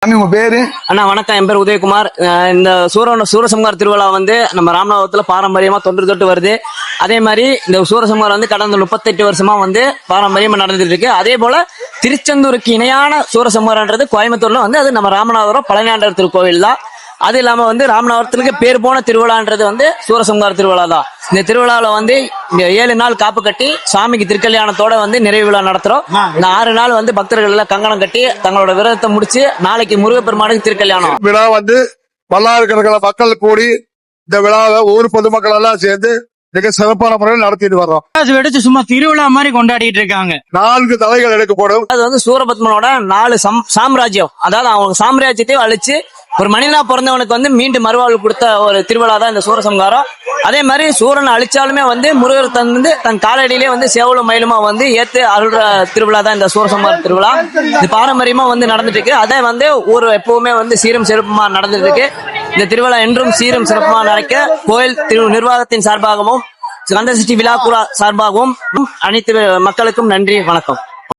சாமி உங்க பேரு? அண்ணா வணக்கம், என் பேர் உதயகுமார். இந்த சூரசம்ஹார திருவிழா வந்து நம்ம ராமநாதத்துல பாரம்பரியமா தொன்று தொட்டு வருது. அதே மாதிரி இந்த சூரசம்ஹாரம் வந்து கடந்த 38 வருஷமா வந்து பாரம்பரியமா நடந்துட்டு இருக்கு. அதே போல திருச்செந்தூருக்கு இணையான சூரசம்ஹாரன்றது கோயம்புத்தூர்ல வந்து அது நம்ம ராமநாதபுரம் பழனியாண்டவர் திருக்கோவில் தான். அது இல்லாம வந்து ராமநாதபுரத்துக்கு பேர் போன திருவிழான்றது வந்து சூரசம்ஹார திருவிழா தான். இந்த திருவிழாவில வந்து 7 நாள் காப்பு கட்டி சாமிக்கு திருக்கல்யாணத்தோட வந்து நிறைவு விழா நடத்துறோம். இந்த 6 நாள் வந்து பக்தர்கள் எல்லாம் கங்கணம் கட்டி தங்களோட விரதத்தை முடிச்சு நாளைக்கு முருகப்பெருமானுக்கு திருக்கல்யாணம். விழா வந்து பல்லாயிரக்கணக்கான மக்கள் கூடி இந்த விழாவை ஊர் பொதுமக்கள் எல்லாம் சேர்ந்து மிக சிறப்பான முறையில் நடத்திட்டு வர்றோம். வெடிச்சு சும்மா திருவிழா மாதிரி கொண்டாடிட்டு இருக்காங்க. 4 தலைகள் எடுக்கப்படும். அது வந்து சூரபத்மனோட 4 சாம்ராஜ்யம், அதாவது அவங்க சாம்ராஜ்யத்தையும் அழிச்சு ஒரு மனிதனா பிறந்தவனுக்கு வந்து மீண்டும் மறுவாழ்வு கொடுத்த ஒரு திருவிழா தான் இந்த சூரசம்ஹாரம். அதே மாதிரி சூரன் அழிச்சாலுமே வந்து முருகர் வந்து தன் காலடியிலே வந்து சேவலும் மயிலுமா வந்து ஏத்து அருள்ற திருவிழா தான் இந்த சூரசம்ஹார திருவிழா. இது பாரம்பரியமா வந்து நடந்துட்டு இருக்கு. அதே வந்து ஊர் எப்பவுமே வந்து சீரும் சிறப்புமா நடந்துட்டு இருக்கு. இந்த திருவிழா என்றும் சீரும் சிறப்புமா நடக்க கோயில் நிர்வாகத்தின் சார்பாகவும் கந்தசஷ்டி விழா சார்பாகவும் அனைத்து மக்களுக்கும் நன்றி, வணக்கம்.